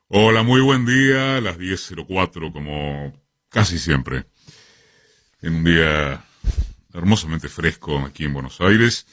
Hola, muy buen día, las 10:04 como casi siempre, en un día hermosamente fresco aquí en Buenos Aires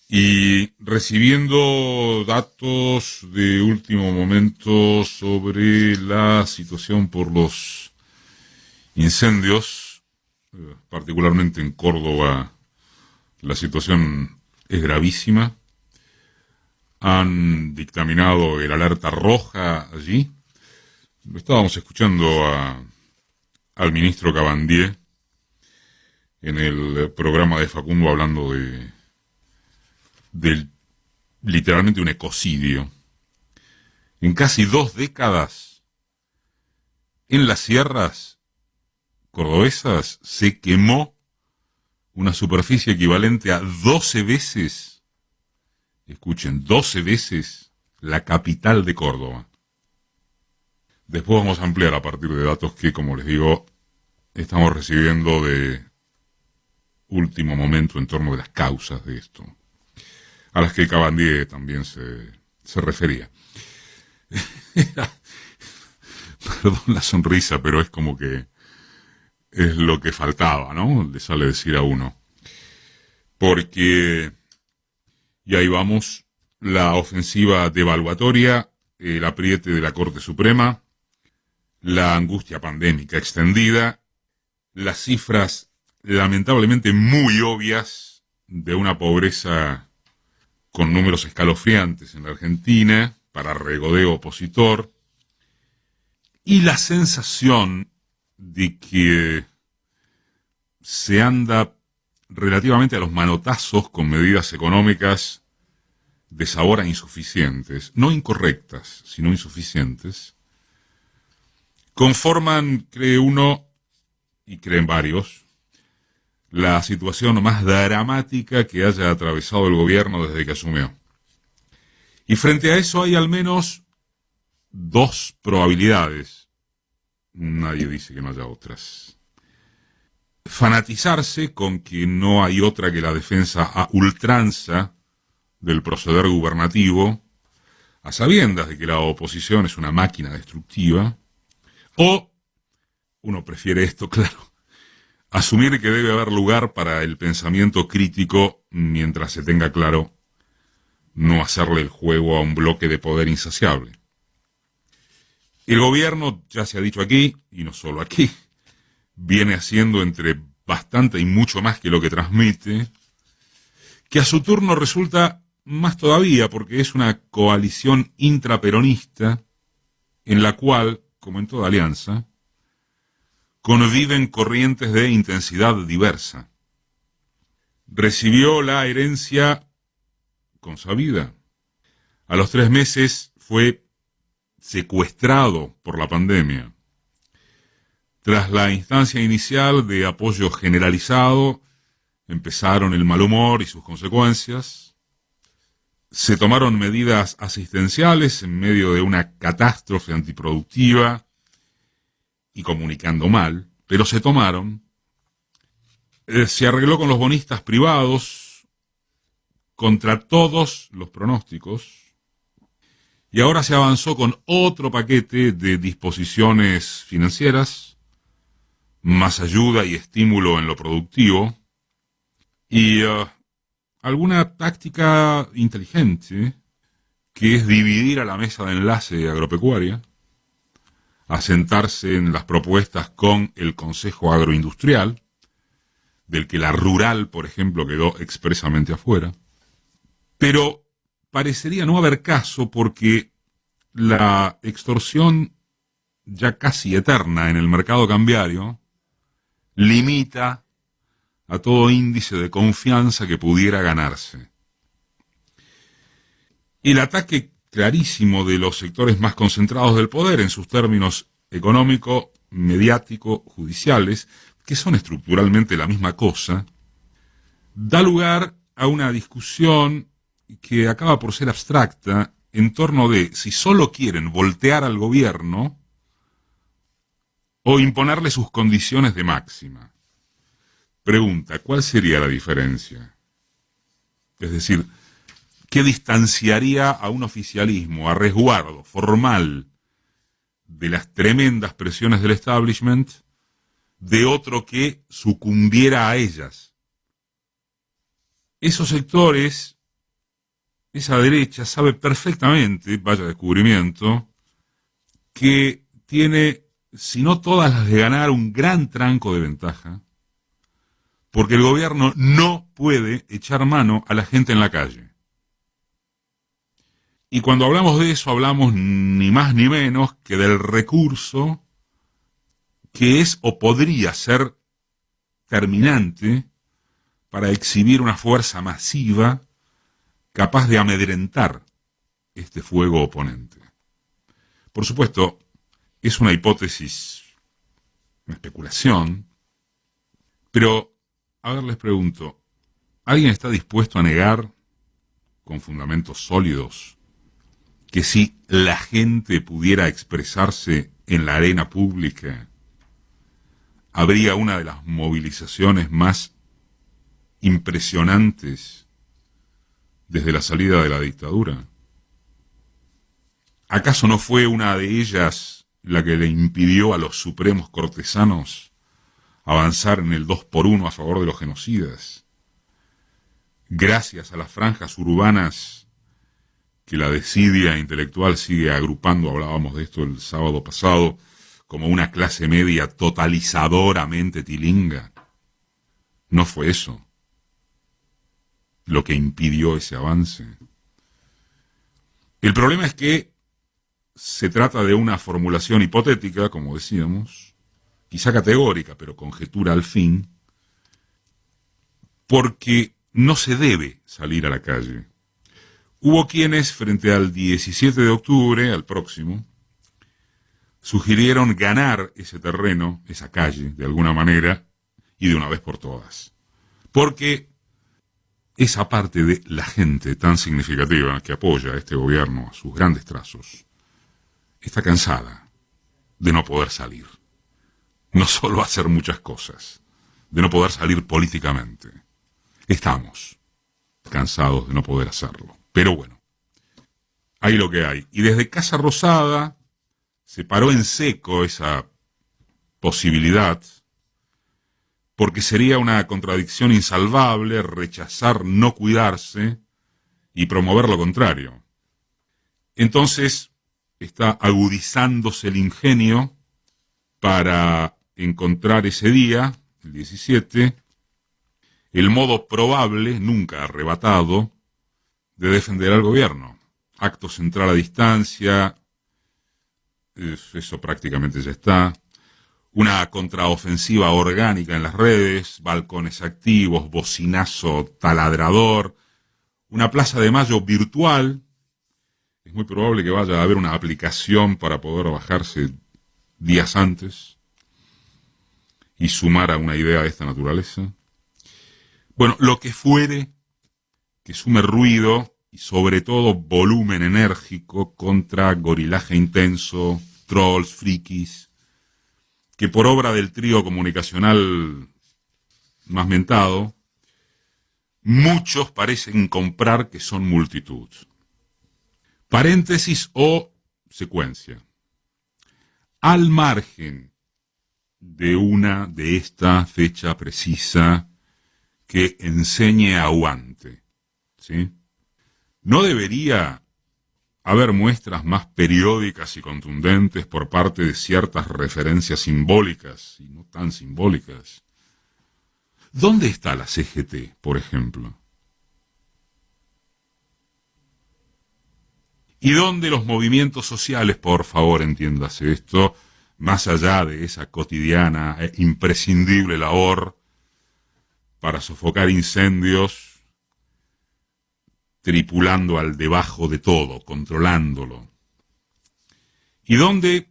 y recibiendo datos de último momento sobre la situación por los incendios, particularmente en Córdoba. La situación es gravísima. Han dictaminado el alerta roja allí. Estábamos escuchando al ministro Cabandier en el programa de Facundo hablando de literalmente un ecocidio. En casi 2 décadas, en las sierras cordobesas se quemó una superficie equivalente a 12 veces, escuchen, 12 veces la capital de Córdoba. Después vamos a ampliar a partir de datos que, como les digo, estamos recibiendo de último momento en torno de las causas de esto, a las que Cabandier también se refería. Perdón la sonrisa, pero es como que es lo que faltaba, ¿no? Le sale decir a uno. Porque, y ahí vamos, la ofensiva devaluatoria, el apriete de la Corte Suprema, la angustia pandémica extendida, las cifras lamentablemente muy obvias de una pobreza con números escalofriantes en la Argentina, para regodeo opositor, y la sensación de que se anda relativamente a los manotazos con medidas económicas de sabor a insuficientes, no incorrectas, sino insuficientes, conforman, cree uno, y creen varios, la situación más dramática que haya atravesado el gobierno desde que asumió. Y frente a eso hay al menos dos probabilidades. Nadie dice que no haya otras. Fanatizarse con que no hay otra que la defensa a ultranza del proceder gubernativo, a sabiendas de que la oposición es una máquina destructiva, o, uno prefiere esto, claro, asumir que debe haber lugar para el pensamiento crítico mientras se tenga claro no hacerle el juego a un bloque de poder insaciable. El gobierno, ya se ha dicho aquí, y no solo aquí, viene haciendo entre bastante y mucho más que lo que transmite, que a su turno resulta más todavía porque es una coalición intraperonista en la cual, como en toda alianza, conviven corrientes de intensidad diversa. Recibió la herencia consabida. A los 3 meses fue secuestrado por la pandemia. Tras la instancia inicial de apoyo generalizado, empezaron el mal humor y sus consecuencias. Se tomaron medidas asistenciales en medio de una catástrofe antiproductiva y comunicando mal, pero se tomaron. Se arregló con los bonistas privados contra todos los pronósticos y ahora se avanzó con otro paquete de disposiciones financieras, más ayuda y estímulo en lo productivo y alguna táctica inteligente que es dividir a la mesa de enlace agropecuaria, asentarse en las propuestas con el Consejo Agroindustrial, del que la rural, por ejemplo, quedó expresamente afuera. Pero parecería no haber caso porque la extorsión ya casi eterna en el mercado cambiario limita a todo índice de confianza que pudiera ganarse. El ataque clarísimo de los sectores más concentrados del poder en sus términos económico, mediático, judiciales, que son estructuralmente la misma cosa, da lugar a una discusión que acaba por ser abstracta en torno de si solo quieren voltear al gobierno o imponerle sus condiciones de máxima. Pregunta, ¿cuál sería la diferencia? Es decir, ¿qué distanciaría a un oficialismo a resguardo formal de las tremendas presiones del establishment de otro que sucumbiera a ellas. Esos sectores, esa derecha sabe perfectamente, vaya descubrimiento, que tiene, si no todas las de ganar, un gran tranco de ventaja, porque el gobierno no puede echar mano a la gente en la calle. Y cuando hablamos de eso, hablamos ni más ni menos que del recurso que es o podría ser terminante para exhibir una fuerza masiva capaz de amedrentar este fuego oponente. Por supuesto, es una hipótesis, una especulación, pero, a ver, les pregunto, ¿alguien está dispuesto a negar, con fundamentos sólidos, que si la gente pudiera expresarse en la arena pública, habría una de las movilizaciones más impresionantes desde la salida de la dictadura? ¿Acaso no fue una de ellas la que le impidió a los supremos cortesanos avanzar en el 2x1 a favor de los genocidas? Gracias a las franjas urbanas que la desidia intelectual sigue agrupando, hablábamos de esto el sábado pasado, como una clase media totalizadoramente tilinga. ¿No fue eso lo que impidió ese avance? El problema es que se trata de una formulación hipotética, como decíamos, quizá categórica, pero conjetura al fin, porque no se debe salir a la calle. Hubo quienes, frente al 17 de octubre, al próximo, sugirieron ganar ese terreno, esa calle, de alguna manera, y de una vez por todas. Porque esa parte de la gente tan significativa que apoya a este gobierno, a sus grandes trazos, está cansada de no poder salir. No solo hacer muchas cosas, de no poder salir políticamente. Estamos cansados de no poder hacerlo. Pero bueno, hay lo que hay. Y desde Casa Rosada se paró en seco esa posibilidad, porque sería una contradicción insalvable rechazar no cuidarse y promover lo contrario. Entonces está agudizándose el ingenio para encontrar ese día, el 17, el modo probable, nunca arrebatado, de defender al gobierno. Acto central a distancia, eso prácticamente ya está. Una contraofensiva orgánica en las redes, balcones activos, bocinazo taladrador, una plaza de Mayo virtual. Es muy probable que vaya a haber una aplicación para poder bajarse días antes y sumar a una idea de esta naturaleza. Bueno, lo que fuere que sume ruido y sobre todo volumen enérgico contra gorilaje intenso, trolls, frikis, que por obra del trío comunicacional más mentado, muchos parecen comprar que son multitud. Paréntesis o secuencia. Al margen de esta fecha precisa que enseñe aguante, ¿sí? ¿No debería haber muestras más periódicas y contundentes por parte de ciertas referencias simbólicas y no tan simbólicas? ¿Dónde está la CGT, por ejemplo? ¿Y dónde los movimientos sociales, por favor, entiéndase esto, más allá de esa cotidiana e imprescindible labor para sofocar incendios, tripulando al debajo de todo, controlándolo? Y donde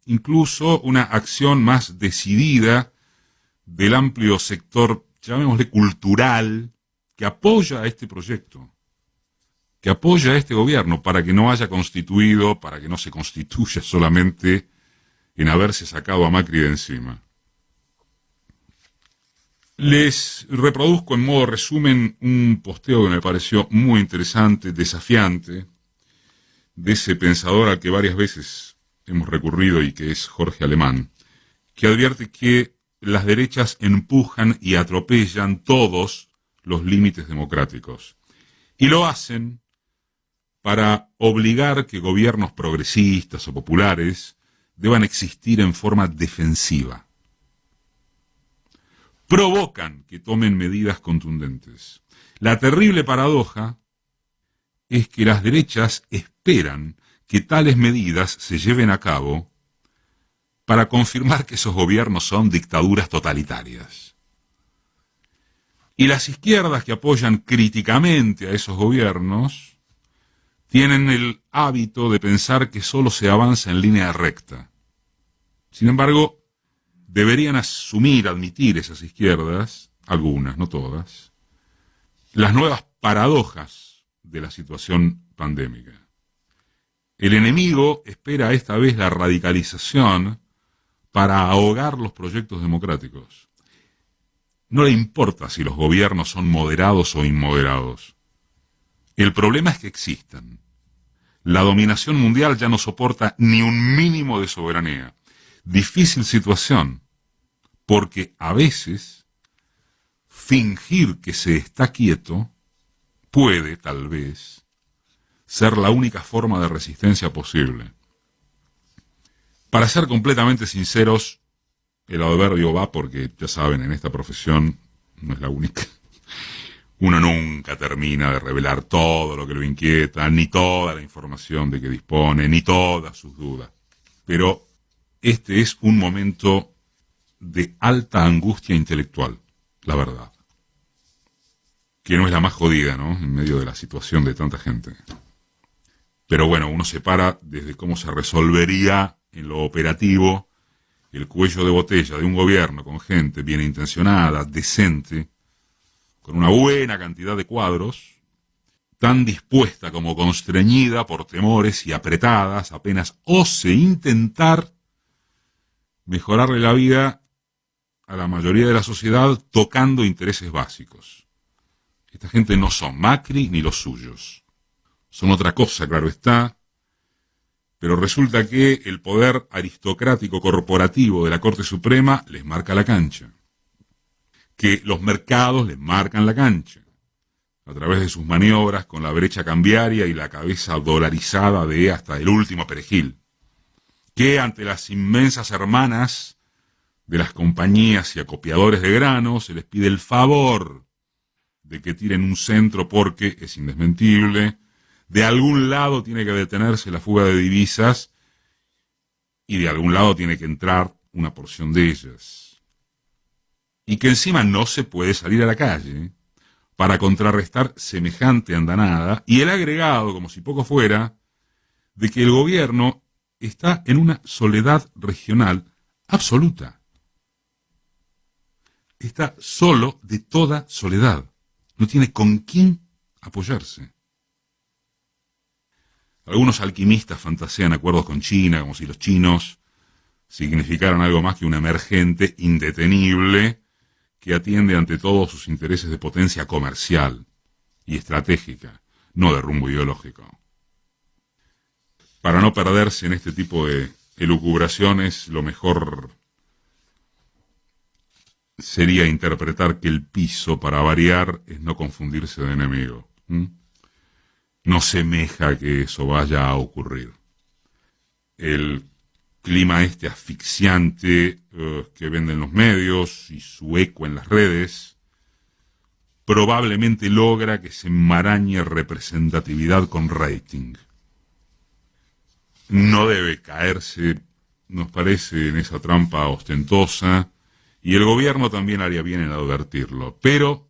incluso una acción más decidida del amplio sector, llamémosle cultural, que apoya a este proyecto, que apoya a este gobierno para que no haya constituido, para que no se constituya solamente en haberse sacado a Macri de encima. Les reproduzco en modo resumen un posteo que me pareció muy interesante, desafiante, de ese pensador al que varias veces hemos recurrido y que es Jorge Alemán, que advierte que las derechas empujan y atropellan todos los límites democráticos. Y lo hacen para obligar que gobiernos progresistas o populares deban existir en forma defensiva. Provocan que tomen medidas contundentes. La terrible paradoja es que las derechas esperan que tales medidas se lleven a cabo para confirmar que esos gobiernos son dictaduras totalitarias. Y las izquierdas que apoyan críticamente a esos gobiernos tienen el hábito de pensar que solo se avanza en línea recta. Sin embargo, deberían admitir esas izquierdas, algunas, no todas, las nuevas paradojas de la situación pandémica. El enemigo espera esta vez la radicalización para ahogar los proyectos democráticos. No le importa si los gobiernos son moderados o inmoderados. El problema es que existan. La dominación mundial ya no soporta ni un mínimo de soberanía. Difícil situación, porque a veces fingir que se está quieto puede, tal vez, ser la única forma de resistencia posible. Para ser completamente sinceros, el adverbio va porque, ya saben, en esta profesión no es la única. Uno nunca termina de revelar todo lo que lo inquieta, ni toda la información de que dispone, ni todas sus dudas. Pero este es un momento de alta angustia intelectual, la verdad. Que no es la más jodida, ¿no? En medio de la situación de tanta gente. Pero bueno, uno se para desde cómo se resolvería en lo operativo el cuello de botella de un gobierno con gente bien intencionada, decente, con una buena cantidad de cuadros, tan dispuesta como constreñida por temores y apretadas, apenas ose intentar mejorarle la vida a la mayoría de la sociedad tocando intereses básicos. Esta gente no son Macri ni los suyos. Son otra cosa, claro está, pero resulta que el poder aristocrático corporativo de la Corte Suprema les marca la cancha. Que los mercados les marcan la cancha, a través de sus maniobras con la brecha cambiaria y la cabeza dolarizada de hasta el último perejil. Que ante las inmensas hermanas de las compañías y acopiadores de grano se les pide el favor de que tiren un centro porque, es indesmentible, de algún lado tiene que detenerse la fuga de divisas y de algún lado tiene que entrar una porción de ellas. Y que encima no se puede salir a la calle para contrarrestar semejante andanada, y el agregado, como si poco fuera, de que el gobierno está en una soledad regional absoluta. Está solo de toda soledad. No tiene con quién apoyarse. Algunos alquimistas fantasean acuerdos con China, como si los chinos significaran algo más que un emergente indetenible que atiende ante todo sus intereses de potencia comercial y estratégica, no de rumbo ideológico. Para no perderse en este tipo de elucubraciones, lo mejor sería interpretar que el piso, para variar, es no confundirse de enemigo. No semeja que eso vaya a ocurrir. El clima asfixiante que venden los medios y su eco en las redes probablemente logra que se enmarañe representatividad con rating. No debe caerse, nos parece, en esa trampa ostentosa, y el gobierno también haría bien en advertirlo, pero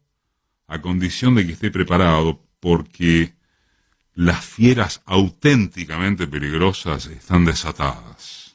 a condición de que esté preparado, porque las fieras auténticamente peligrosas están desatadas.